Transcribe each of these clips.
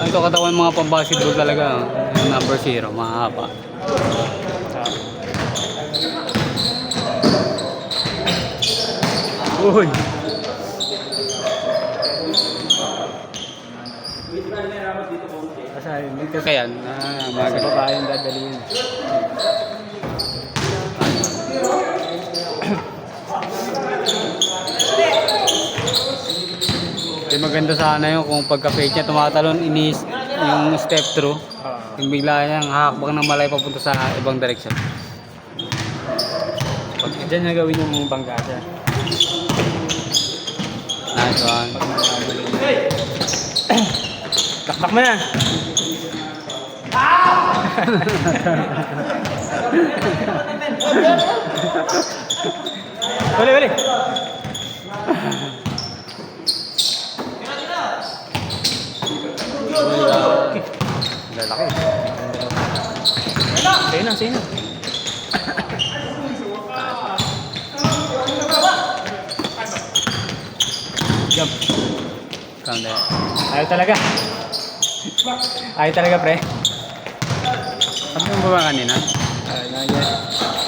Ito katawan mga pang-basketball talaga. Yung number 0, mahaba. Uy! Kaya yan, mga babaeng dadalhin. Di maganda sana yun kung pagka-fake niya tumatalon inis yung step through. Yung bigla niyang hahakbang ng malay papunta sa ibang direksyon. Pag dyan na gawin yung bangga siya. Nice one. Taktak mo na! Uli, uli! Lalaki. Sa'yo na, sa'yo na. Jump. Calm down. Ayaw talaga. Ayaw talaga, pre. Sabi mo ba kanina?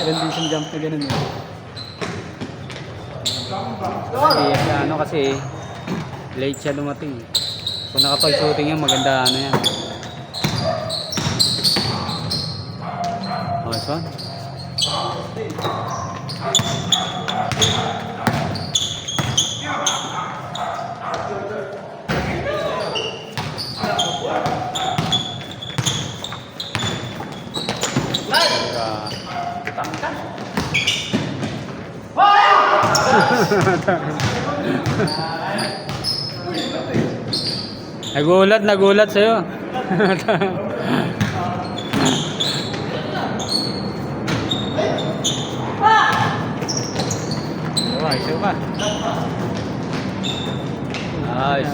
Rendition jump na ganun yun. Kasi late siya dumating. Kung nakapag-shooting yan, maganda yan. Nice one. Nagulat sa'yo. Isa pa. Nice.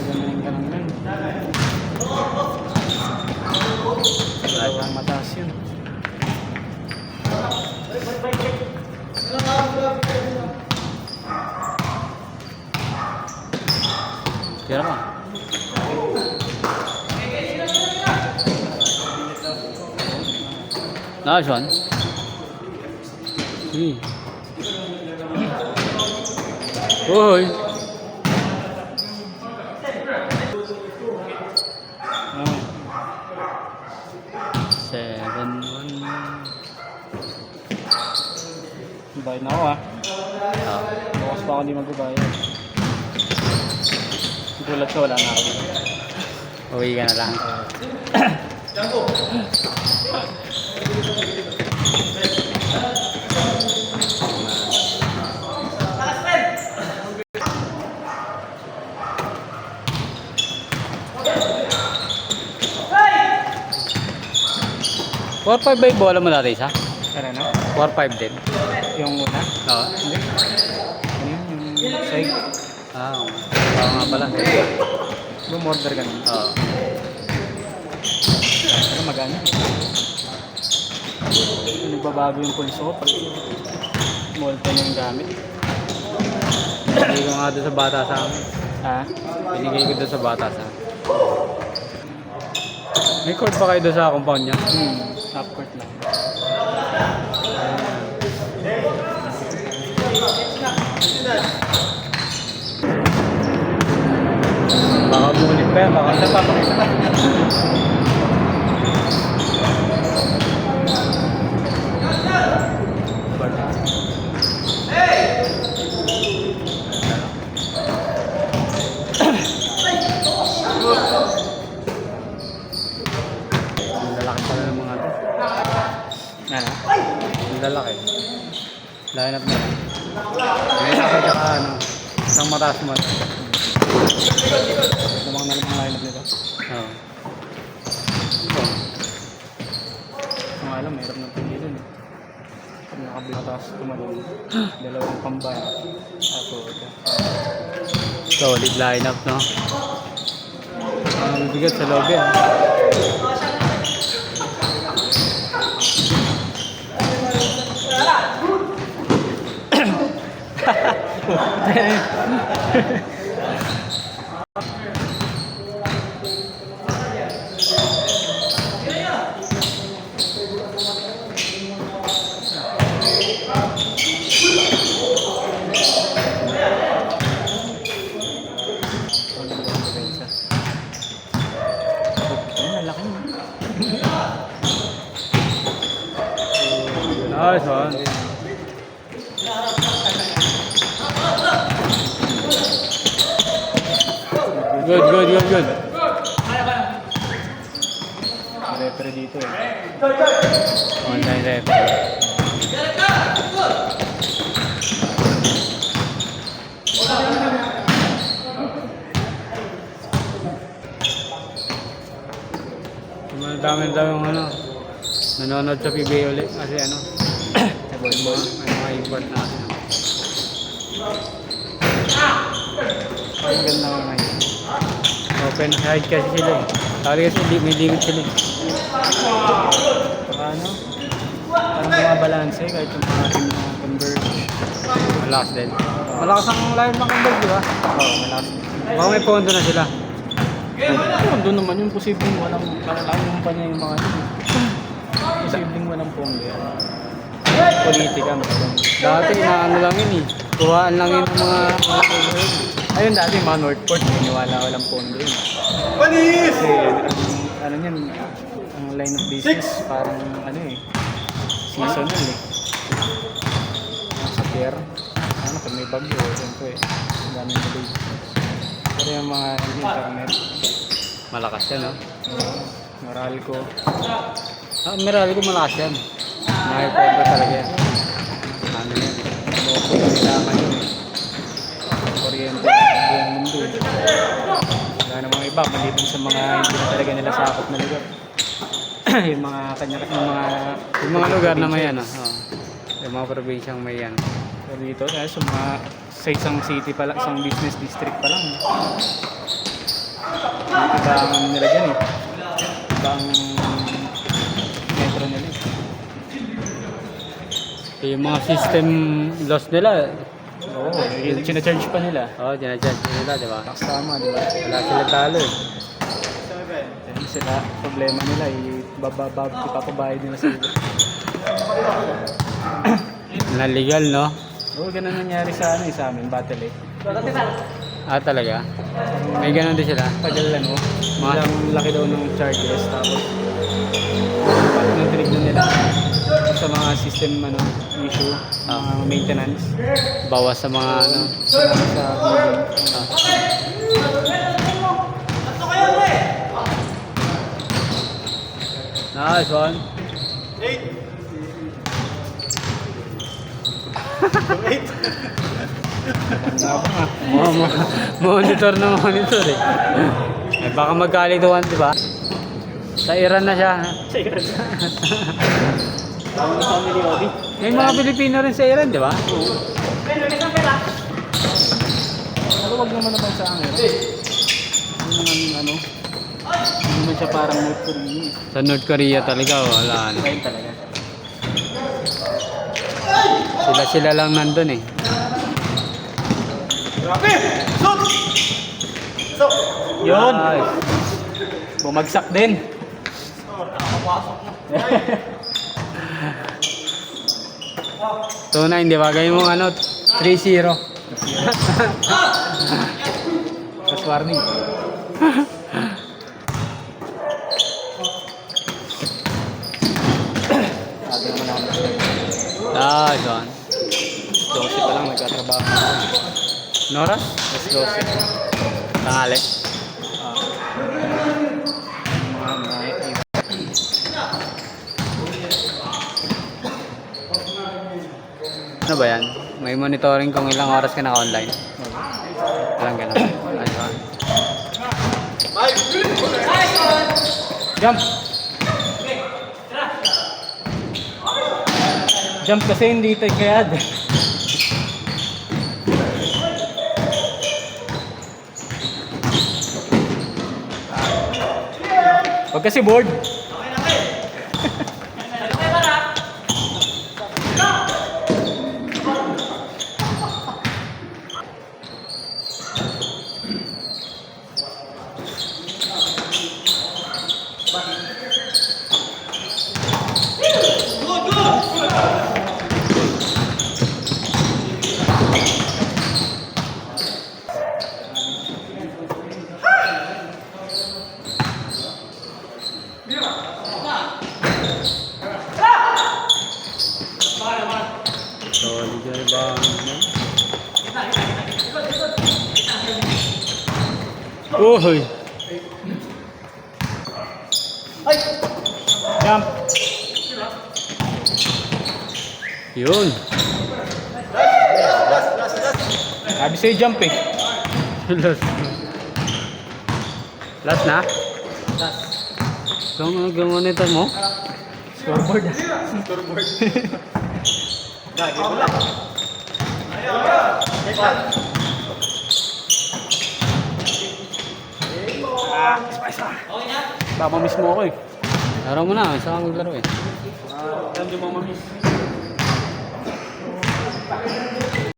Dalawang mataas yun. Tira pa. Nice one. Uy. Bayad na ako Bukas pa ako hindi magbabayad. Gulat ko, wala na ako. Uwi ka na lang. Four five ba yung bola mo dati isa? Ano na? 4-5 din. Yung una? Oo. Hindi. Ano yun? Yung side? Oo nga pala. Bumorder ka na. Oo. Pero magana. Nagbabago yung pulso ko pag multa yung gamit. Binigay ko nga doon sa bata sa amin. Ha? Binigay ko doon sa bata sa amin. May court pa kayo doon sa compound niya? Half court lang. Baka bulit pa yan, baka isa pa. Lalaki pala ng mga ito. Ano? Lalaki. Line up na lang. May isa ka isang mataas mo. Lamang na lang ang line up nito. Oo. Kung alam, mayroon ng pili dun. Pag nakabitas, tumalong. Dalawang pambay. Ako, ito. Solid lineup, no? Ang bigat sa loob yan. Nice one. Good. Referee dito eh. Online rep. Dami yung ano, nanonood sa PBA ulit kasi ano, mga import natin. Ang ganda nga ngayon. Open side kasi sila eh. Tari kasi may limit sila eh. Saka ano, parang mga balanse kahit yung mga team na converge. Malakas din. Malakas ang line ng Converge, di ba? Oo, malakas. Baka may pondo na sila. Ayun, doon naman yung posibleng walang kalalaman pa niya yung mga yun. Posibleng walang pondo yan. Politika, magandang. Dati inaano lang yun eh. Kuhaan lang yun ng mga Ayun dati mga Northport, niniwala walang pondo yun. Kasi ano yan, ang line of business parang ano eh, seasonal eh. Sa pier, ano pag may bagyo, siyempre, ang daming delay. Pero yung mga internet, malakas yan, no? Meralco, Meralco malakas yan. May pondo talaga yan. Ano yan? Loko na kailangan yun eh. Kuryente ng buong mundo eh. Wala namang iba, maliban sa mga hindi na talaga nila sakop na lugar. Yung mga Yung mga lugar na may ano. Yung mga probinsyang may ano. pero dito, sa isang city pa lang, isang business district pa lang. Iba ang ano nila dyan eh. Iba ang metro nila eh. Yung mga system loss nila. Oo, sinacharge pa nila. Ginadjudge nila, di ba? Tax tama, di ba? Wala sila talo eh. Dahil sila, problema nila, ipapabayad nila sa iba. Na legal, no? Oo, ganun nangyari sa amin, Battle eh. Talaga? May ganun din sila. Tagal ano, Mga- ang laki daw ng charges, tapos nang tinignan nila sa mga system issue, mga maintenance, Bawas sa mga ano. sa building. Nice one. Tanda ko nga. Monitor na monitor eh. Baka magkalituhan, di ba? Sa Iran na siya. Sa Iran. Tawag na family audit. May mga Pilipino rin sa Iran, di ba? Pero wag naman sa akin. Hindi naman hindi naman siya parang North Korea. Sa North Korea talaga, wala ano. Ayun talaga. Sila lang nandun eh. Yun! Nice. Bumagsak din. Tunay, di ba? Gawin mo ano, 3-0. Tapos warning. Sabi naman ako na Nice one. 12 pa lang nagkatrabaho na ako. Nora? Tapos 12. Tangali. Ano ba yan? May monitoring kung ilang oras ka naka-online. Walang ganun. Nice one. Jump! Jump kasi hindi tayo kayad. Huwag kasi board. Uy! Jump. Yun! Sabi sa'yo jump eh. Last. Last na? Gamonitor mo? Scoreboard ah. Baka miss mo ako eh. Laro mo na, isa kang maglaro eh. Alam mo mamiss.